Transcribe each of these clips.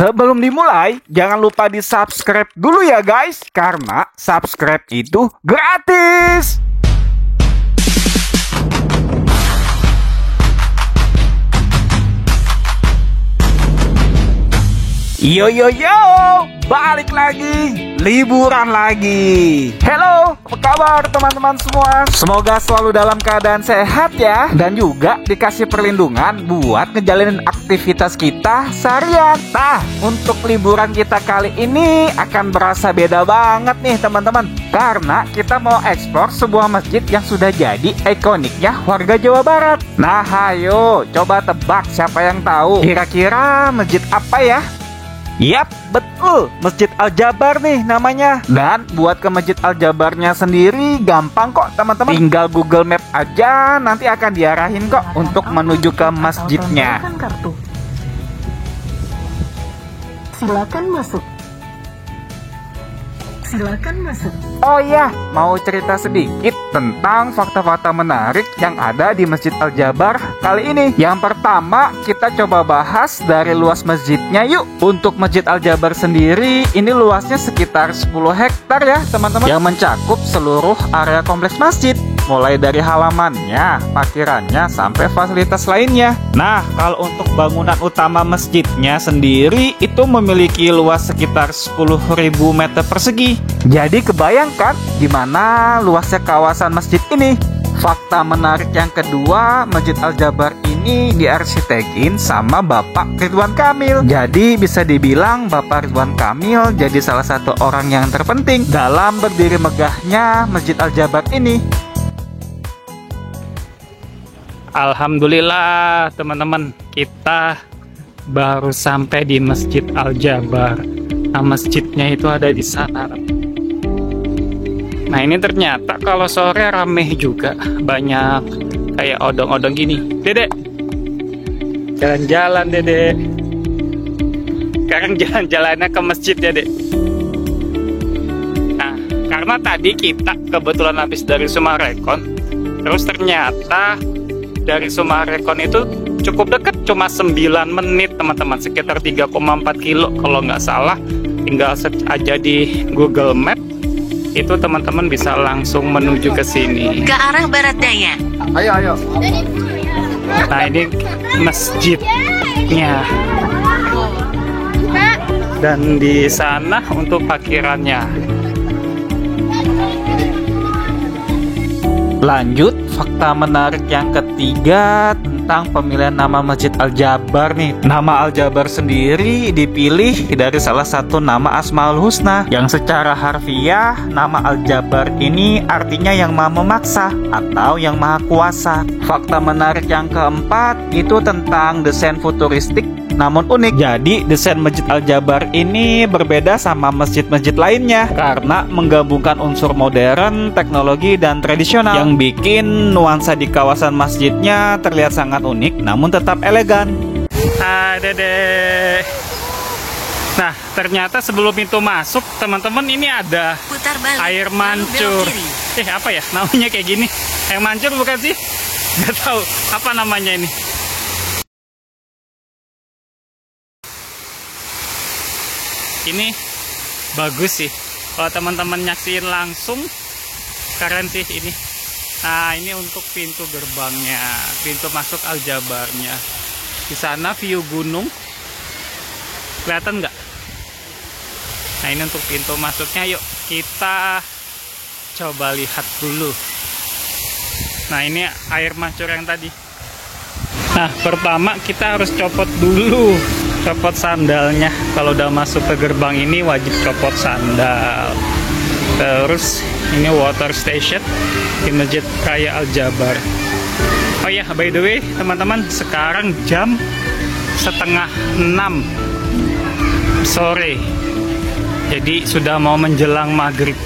Sebelum dimulai, jangan lupa di subscribe dulu ya guys, karena subscribe itu gratis. Yo yo yo, balik lagi, liburan lagi. Hello, apa kabar teman-teman semua? Semoga selalu dalam keadaan sehat ya, dan juga dikasih perlindungan buat ngejalanin aktivitas kita seharian. Nah, untuk liburan kita kali ini akan berasa beda banget nih teman-teman, karena kita mau eksplor sebuah masjid yang sudah jadi ikoniknya warga Jawa Barat. Nah, ayo coba tebak siapa yang tahu kira-kira masjid apa ya? Yap, betul, Masjid Al-Jabar nih namanya. Dan buat ke Masjid Al-Jabarnya sendiri gampang kok teman-teman. Tinggal Google Map aja, nanti akan diarahin kok untuk menuju ke masjidnya. Silakan masuk. Silakan masuk. Oh iya, mau cerita sedikit tentang fakta-fakta menarik yang ada di Masjid Al-Jabar kali ini. Yang pertama, kita coba bahas dari luas masjidnya yuk. Untuk Masjid Al-Jabar sendiri, ini luasnya sekitar 10 hektar ya teman-teman, yang mencakup seluruh area kompleks masjid, mulai dari halamannya, parkirannya, sampai fasilitas lainnya. Nah, kalau untuk bangunan utama masjidnya sendiri, itu memiliki luas sekitar 10.000 meter persegi. Jadi kebayangkan gimana luasnya kawasan masjid ini. Fakta menarik yang kedua, Masjid Al-Jabar ini diarsitekin sama Bapak Ridwan Kamil. Jadi bisa dibilang Bapak Ridwan Kamil jadi salah satu orang yang terpenting dalam berdiri megahnya Masjid Al-Jabar ini. Alhamdulillah teman-teman, kita baru sampai di Masjid Al-Jabar. Nah, masjidnya itu ada di sana. Nah, ini ternyata kalau sore rame juga, banyak kayak odong-odong gini. Dedek, jalan-jalan Dedek. Sekarang jalan-jalannya ke masjid ya Dek. Nah, karena tadi kita kebetulan habis dari Sumarekon, terus ternyata dari Sumarekon itu cukup dekat, cuma 9 menit teman-teman, sekitar 3,4 kilo kalau nggak salah. Tinggal search aja di Google Map, itu teman-teman bisa langsung menuju ke sini. Ke arah barat daya. Ayo. Nah, ini masjidnya. Dan di sana untuk parkirannya. Lanjut, fakta menarik yang ketiga tentang pemilihan nama Masjid Al-Jabar nih. Nama Al-Jabar sendiri dipilih dari salah satu nama Asmaul Husna, yang secara harfiah nama Al-Jabar ini artinya yang maha memaksa atau yang maha kuasa. Fakta menarik yang keempat itu tentang desain futuristik namun unik. Jadi desain Masjid Al-Jabar ini berbeda sama masjid-masjid lainnya karena menggabungkan unsur modern, teknologi, dan tradisional, yang bikin nuansa di kawasan masjidnya terlihat sangat unik namun tetap elegan. Dedek. Nah, ternyata sebelum itu masuk teman-teman, ini ada Putar balik. air mancur. Apa ya namanya kayak gini? Air mancur bukan sih? Gak tahu apa namanya ini. Ini bagus sih, kalau teman-teman nyaksiin langsung keren sih ini. Nah, ini untuk pintu gerbangnya, pintu masuk Al-Jabarnya. Di sana view gunung, kelihatan nggak? Nah, ini untuk pintu masuknya. Yuk kita coba lihat dulu. Nah, ini air mancur yang tadi. Nah, pertama kita harus copot dulu, copot sandalnya. Kalau udah masuk ke gerbang ini wajib copot sandal. Terus ini water station di Masjid Raya Al-Jabar. Oh ya, by the way teman-teman, sekarang jam 5:30 sore. Jadi sudah mau menjelang maghrib.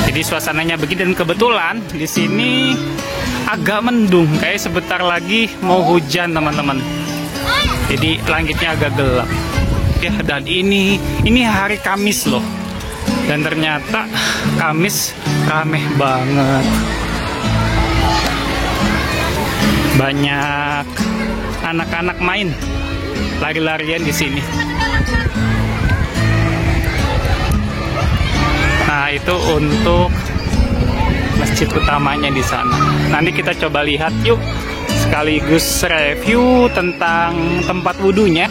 Jadi suasananya begini, dan kebetulan di sini agak mendung, kayak sebentar lagi mau hujan teman-teman. Jadi langitnya agak gelap. Ya, dan ini hari Kamis loh. Dan ternyata Kamis rame banget. Banyak anak-anak main. lari-larian di sini. Nah, itu untuk masjid utamanya di sana. Nanti kita coba lihat yuk, sekaligus review tentang tempat wudhunya.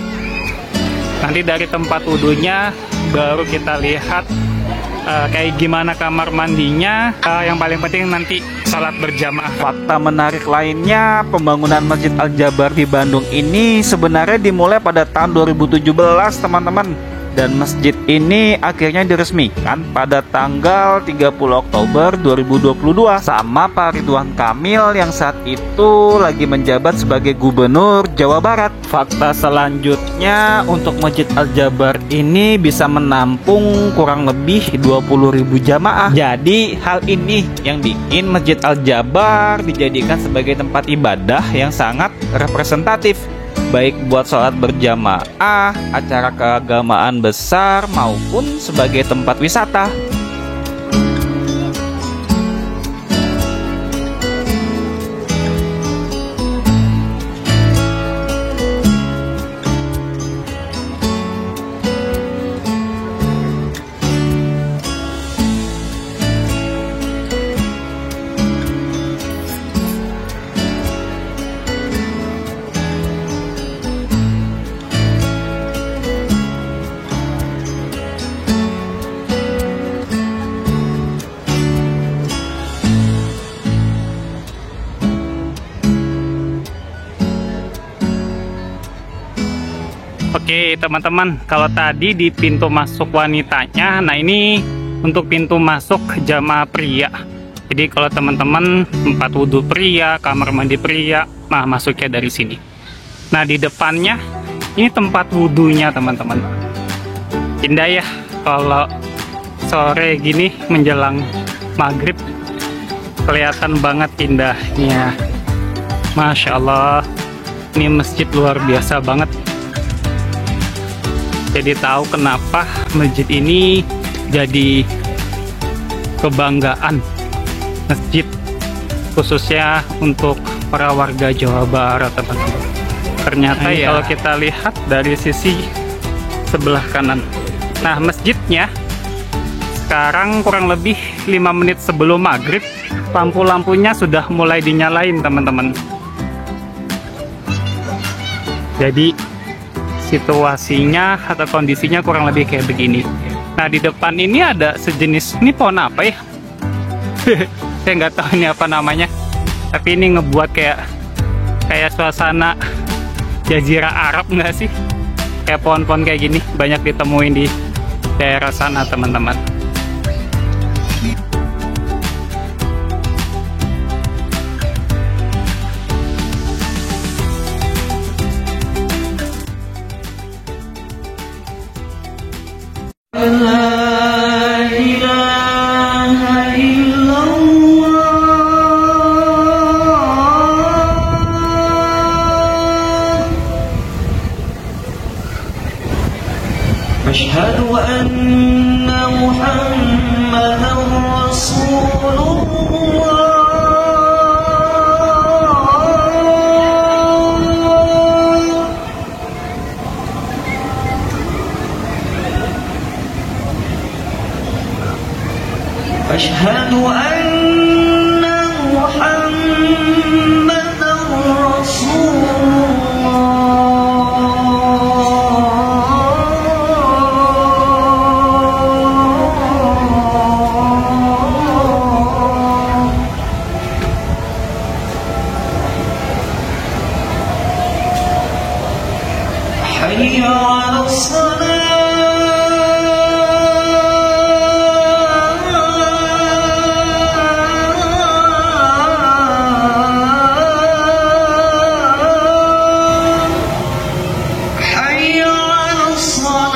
Nanti dari tempat wudhunya baru kita lihat kayak gimana kamar mandinya. Yang paling penting nanti salat berjamaah. Fakta menarik lainnya, pembangunan Masjid Al-Jabar di Bandung ini sebenarnya dimulai pada tahun 2017, teman-teman. Dan masjid ini akhirnya diresmikan pada tanggal 30 Oktober 2022 sama Pak Ridwan Kamil yang saat itu lagi menjabat sebagai Gubernur Jawa Barat. Fakta selanjutnya, untuk Masjid Al-Jabar ini bisa menampung kurang lebih 20.000 jamaah. Jadi hal ini yang bikin Masjid Al-Jabar dijadikan sebagai tempat ibadah yang sangat representatif, baik buat sholat berjamaah, acara keagamaan besar, maupun sebagai tempat wisata. Oke teman-teman, kalau tadi di pintu masuk wanitanya, nah ini untuk pintu masuk jamaah pria. Jadi kalau teman-teman tempat wudhu pria, kamar mandi pria, nah masuknya dari sini. Nah di depannya ini tempat wudhunya teman-teman. Indah ya kalau sore gini menjelang maghrib, kelihatan banget indahnya. Masya Allah, ini masjid luar biasa banget. Jadi tahu kenapa masjid ini jadi kebanggaan masjid, khususnya untuk para warga Jawa Barat, teman-teman. Ternyata ya, kalau kita lihat dari sisi sebelah kanan. Nah, masjidnya sekarang kurang lebih 5 menit sebelum maghrib, lampu-lampunya sudah mulai dinyalain, teman-teman. Jadi situasinya atau kondisinya kurang lebih kayak begini. Nah di depan ini ada sejenis, ini pohon apa ya? Saya nggak tahu ini apa namanya. Tapi ini ngebuat kayak suasana Jazirah Arab nggak sih? Kayak pohon-pohon kayak gini banyak ditemuin di daerah sana, teman-teman. أشهد أن محمدا رسول الله أشهد أن محمدا رسول حي على الصلاة حي على الصلاة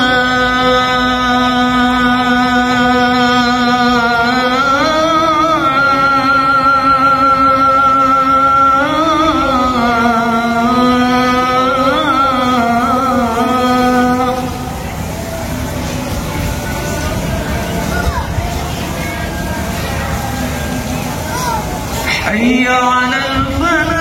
حي على الفلاح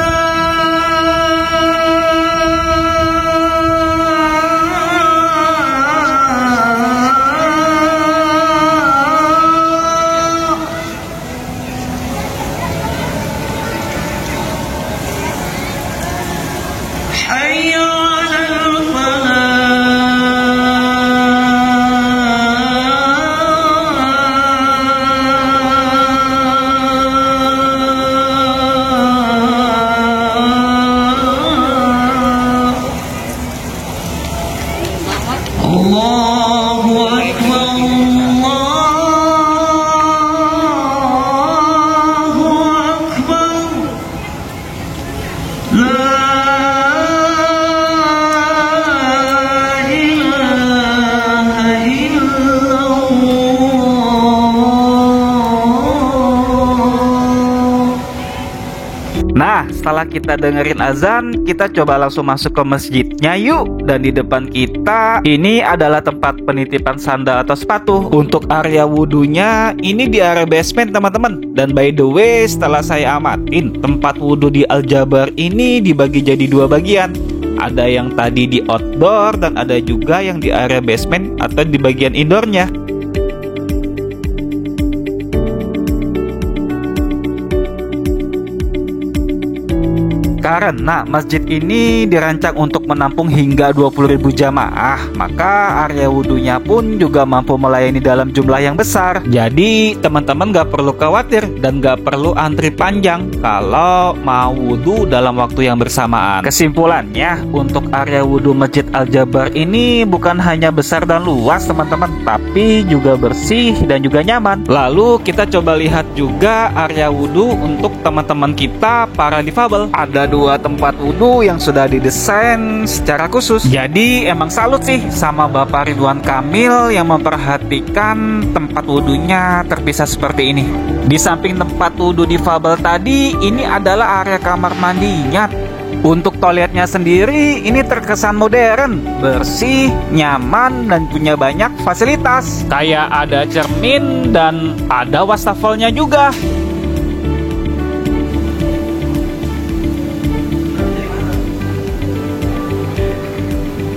Nah, setelah kita dengerin azan, kita coba langsung masuk ke masjidnya yuk. Dan di depan kita, ini adalah tempat penitipan sandal atau sepatu. Untuk area wudhunya, ini di area basement teman-teman. Dan by the way, setelah saya amatin, tempat wudhu di Al-Jabar ini dibagi jadi dua bagian. Ada yang tadi di outdoor dan ada juga yang di area basement atau di bagian indoornya. Karena masjid ini dirancang untuk menampung hingga 20.000 jamaah, maka area wudhunya pun juga mampu melayani dalam jumlah yang besar. Jadi teman-teman gak perlu khawatir dan gak perlu antri panjang kalau mau wudhu dalam waktu yang bersamaan. Kesimpulannya, untuk area wudhu Masjid Al-Jabar ini bukan hanya besar dan luas teman-teman, tapi juga bersih dan juga nyaman. Lalu kita coba lihat juga area wudhu untuk teman-teman kita para difabel. Ada dua tempat wudhu yang sudah didesain secara khusus. Jadi emang salut sih sama Bapak Ridwan Kamil yang memperhatikan tempat wudhunya terpisah seperti ini. Di samping tempat wudhu difabel tadi, ini adalah area kamar mandinya. Untuk toiletnya sendiri ini terkesan modern, bersih, nyaman, dan punya banyak fasilitas. Kayak ada cermin dan ada wastafelnya juga.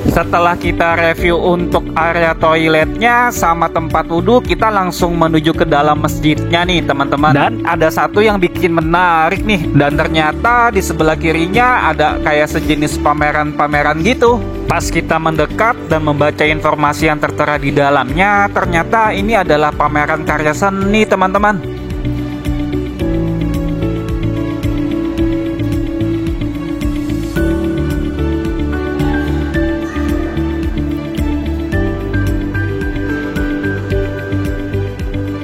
Setelah kita review untuk area toiletnya sama tempat wudhu, kita langsung menuju ke dalam masjidnya nih teman-teman. Dan ada satu yang bikin menarik nih. Dan ternyata di sebelah kirinya ada kayak sejenis pameran-pameran gitu. Pas kita mendekat dan membaca informasi yang tertera di dalamnya, ternyata ini adalah pameran karya seni teman-teman.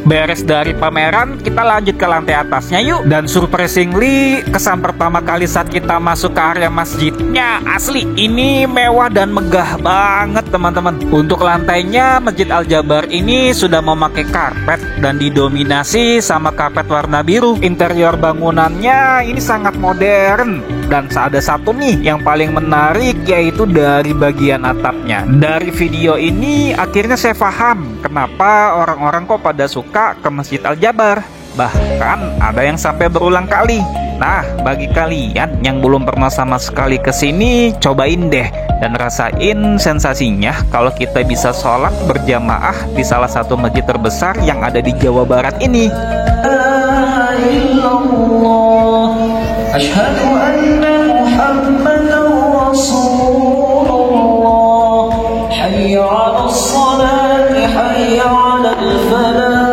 Beres dari pameran, kita lanjut ke lantai atasnya yuk. Dan surprisingly, kesan pertama kali saat kita masuk ke area masjidnya, asli ini mewah dan megah banget teman-teman. Untuk lantainya, Masjid Al-Jabar ini sudah memakai karpet dan didominasi sama karpet warna biru. Interior bangunannya ini sangat modern. Dan ada satu nih yang paling menarik, yaitu dari bagian atapnya. Dari video ini akhirnya saya paham kenapa orang-orang kok pada suka ke Masjid Al-Jabar. Bahkan ada yang sampai berulang kali. Nah, bagi kalian yang belum pernah sama sekali ke sini, cobain deh dan rasain sensasinya kalau kita bisa sholat berjamaah di salah satu masjid terbesar yang ada di Jawa Barat ini. Asyhadu anna Muhammadan Rasulullah. Hayya 'alas salati, hayya 'alal falah.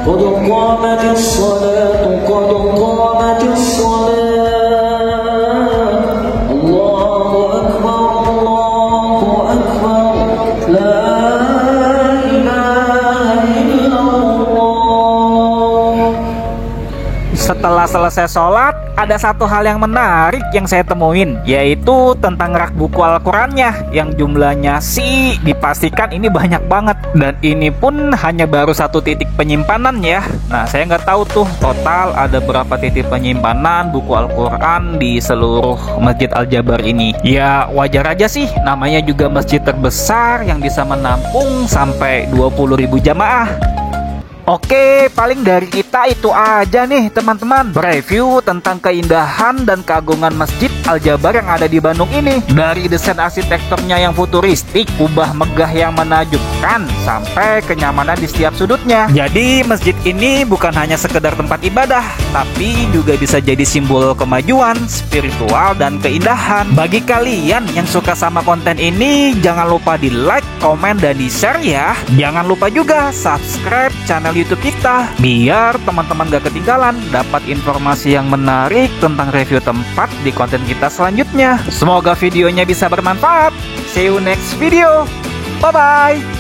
Qad qamatis salatu, qad qamatis salat. Allahu akbar, Allahu akbar. La ilaha illallah. Setelah selesai sholat, ada satu hal yang menarik yang saya temuin, yaitu tentang rak buku Al-Qurannya yang jumlahnya sih dipastikan ini banyak banget. Dan ini pun hanya baru satu titik penyimpanan ya. Nah, saya nggak tahu tuh total ada berapa titik penyimpanan buku Al-Quran di seluruh Masjid Al-Jabar ini. Ya wajar aja sih, namanya juga masjid terbesar yang bisa menampung sampai 20.000 jamaah. Oke, paling dari kita itu aja nih teman-teman. Review tentang keindahan dan keagungan Masjid Al-Jabar yang ada di Bandung ini. Dari desain arsitekturnya yang futuristik, kubah megah yang menakjubkan, sampai kenyamanan di setiap sudutnya. Jadi masjid ini bukan hanya sekedar tempat ibadah, tapi juga bisa jadi simbol kemajuan, spiritual, dan keindahan. Bagi kalian yang suka sama konten ini, jangan lupa di like, komen, dan di share ya. Jangan lupa juga subscribe channel YouTube kita biar teman-teman gak ketinggalan dapat informasi yang menarik tentang review tempat di konten kita selanjutnya. Semoga videonya bisa bermanfaat. See you next video. Bye bye.